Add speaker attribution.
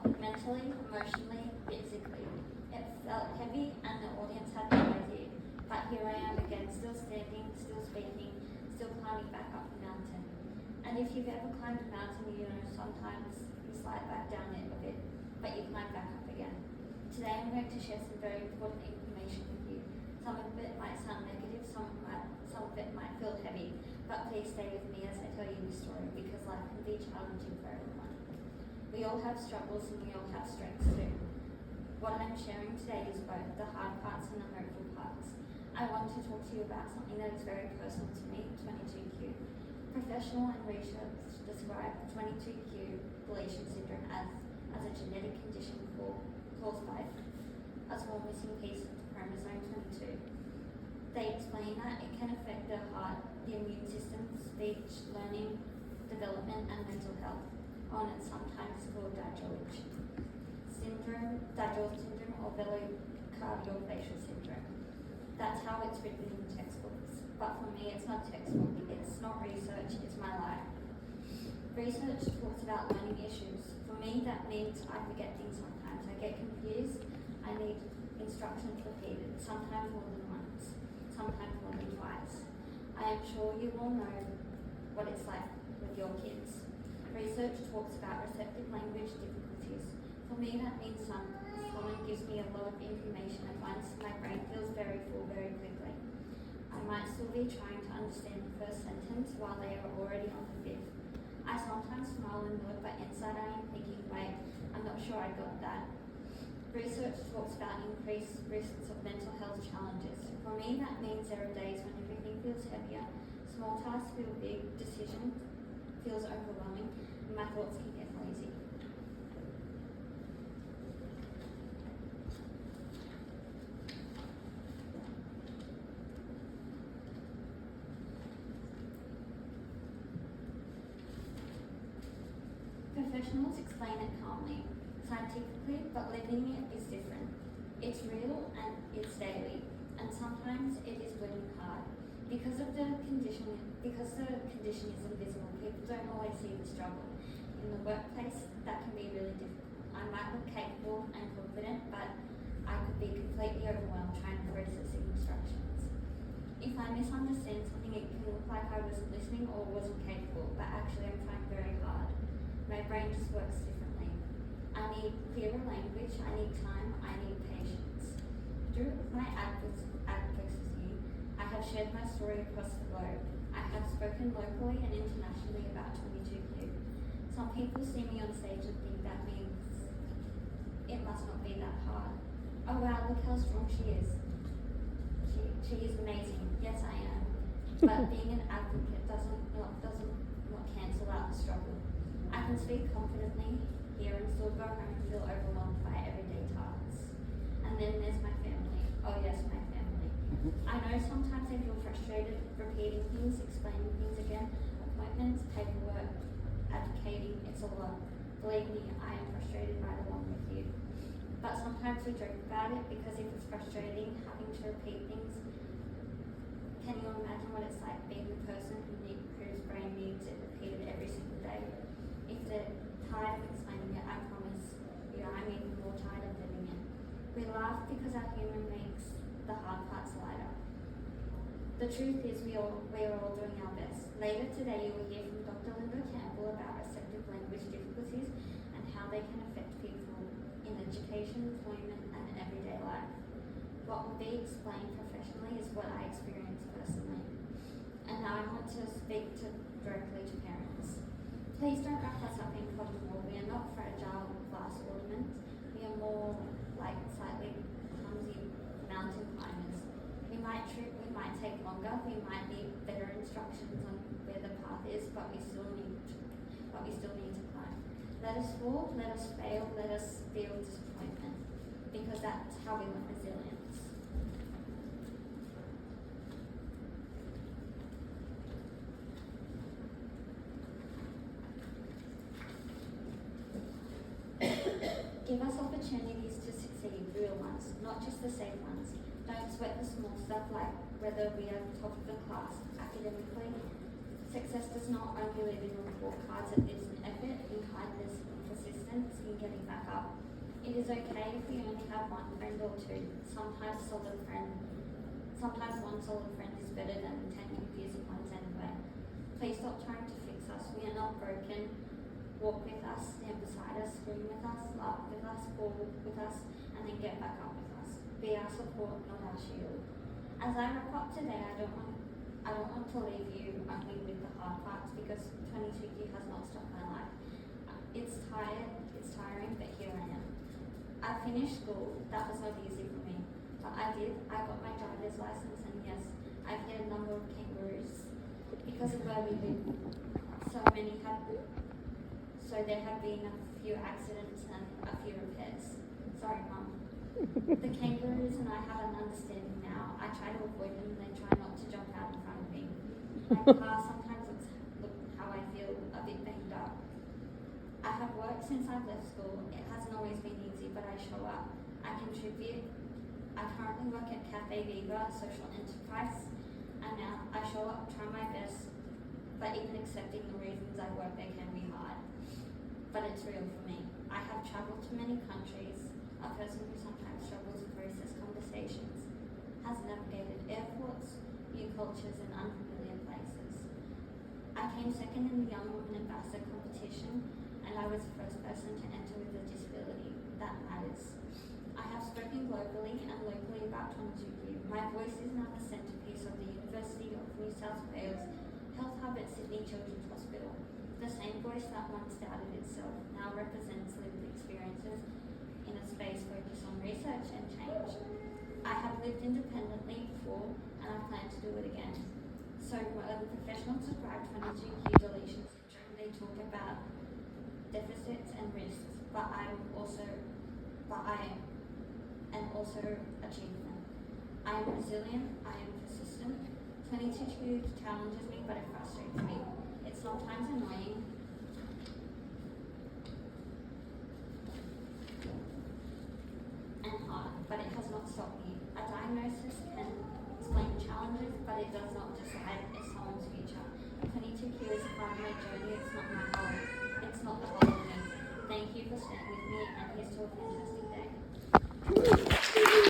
Speaker 1: mentally, emotionally, physically. It felt heavy and the audience had no idea. But here I am again, still standing, still speaking, still climbing back up the mountain. And if you've ever climbed a mountain, you know sometimes you slide back down it a bit, but you climb back up again. Today I'm going to share some very important information with you. Some of it might sound negative, some of it might feel heavy, but please stay with me as I tell you this story because life can be challenging for everyone. We all have struggles and we all have strengths too. What I'm sharing today is both the hard parts and the hopeful parts. I want to talk to you about something that is very personal to me, 22q. Professional and research describe 22q deletion syndrome as a genetic condition caused by a small missing piece of the chromosome 22. They explain that it can affect the heart, the immune system, speech, learning, development, and mental health. And it's sometimes called DIGEAL syndrome, or velocardiofacial syndrome. That's how it's written in textbooks. But for me, it's not textbook, it's not research, it's my life. Research talks about learning issues. For me, that means I forget things sometimes. I get confused, I need instructions repeated, sometimes more than once, sometimes more than twice. I am sure you all know what it's like with your kids. Research talks about receptive language difficulties. For me, that means someone gives me a lot of information at once. My brain feels very full very quickly. I might still be trying to understand the first sentence while they are already on the fifth. I sometimes smile and nod, but inside I am thinking, wait, I'm not sure I got that. Research talks about increased risks of mental health challenges. For me, that means there are days when everything feels heavier, small tasks feel big, decision feels overwhelming, and my thoughts can get noisy. Professionals explain it calmly, scientifically, but living it is different. It's real and it's daily, and sometimes it is bleeding hard. Because the condition is invisible, people don't always see the struggle. In the workplace, that can be really difficult. I might look capable and confident, but I could be completely overwhelmed trying to process instructions. If I misunderstand something, it can look like I wasn't listening or wasn't capable, but actually I'm trying very hard. My brain just works differently. I need clearer language, I need time, I need patience. Through my advocacy, I have shared my story across the globe. I have spoken locally and internationally about 22q. Some people see me on stage and think that means it must not be that hard. Oh wow, look how strong she is. She is amazing. Yes, I am. But being an advocate doesn't cancel out the struggle. I can speak confidently here and still go home and feel overwhelmed by everyday tasks. And then there's my family. Oh yes, my family. I know sometimes I feel frustrated repeating things, explaining things again, appointments, paperwork, advocating, it's a lot. Believe me, I am frustrated right along with you. But sometimes we joke about it because if it's frustrating having to repeat things, can you imagine what it's like being the person whose brain needs it repeated every single day? If they're tired of explaining it, I promise you I'm even more tired of living it. We laugh because our humour makes the hard parts lighter. The truth is we are all doing our best. Later today you will hear from Dr. Linda Campbell about receptive language difficulties and how they can affect people in education, employment and everyday life. What will be explained professionally is what I experience personally. And now I want to speak directly to parents. Please don't wrap us up in cotton wool. We are not fragile glass ornaments. We are more like slightly clumsy mountain climbers. We might trip, we might take longer, we might need better instructions on where the path is, but we still need to climb. Let us fall, let us fail, let us feel disappointment, because that's how we learn resilience. Give us opportunities to succeed, real ones, not just the safe ones. Don't sweat the small stuff like whether we are top of the class academically. Success does not only live in report cards, it lives in effort, in kindness, in persistence, in getting back up. It is okay if we only have one friend or two. Sometimes one solid friend is better than 10 confusing ones anyway. Please stop trying to fix us. We are not broken. Walk with us, stand beside us, scream with us, laugh with us, fall with us, and then get back up with us. Be our support, not our shield. As I wrap up today, I don't want to leave you only with the hard parts, because 22Q has not stopped my life. It's tiring, but here I am. I finished school. That was not easy for me, but I got my driver's license, and yes, I've hit a number of kangaroos because of where we live. So there have been a few accidents and a few repairs. Sorry, Mum. The kangaroos and I have an understanding now. I try to avoid them and they try not to jump out in front of me. My car sometimes looks how I feel, a bit banged up. I have worked since I've left school. It hasn't always been easy, but I show up. I contribute. I currently work at Cafe Viva, a social enterprise, and now I show up, try my best, but even accepting the reasons I work there can be hard. But it's real for me. I have travelled to many countries. A person who sometimes struggles to process conversations, has navigated airports, new cultures, and unfamiliar places. I came second in the Young Woman Ambassador competition, and I was the first person to enter with a disability. That matters. I have spoken globally and locally about 22Q. My voice is now the centrepiece of the University of New South Wales Health Hub at Sydney Children's Hospital. The same voice that once doubted itself now represents lived experiences in a space focused on research and change. I have lived independently before, and I plan to do it again. So when professionals describe 22Q deletion syndrome, they talk about deficits and risks, but I am also achievement. I am resilient, I am persistent. 22Q challenges me, but it frustrates me. It's sometimes annoying. And hard, but it has not stopped me. A diagnosis can explain challenges, but it does not decide someone's future. 22Q is part of my journey, it's not my whole. It's not the whole of me. Thank you for staying with me, and here's to a fantastic day.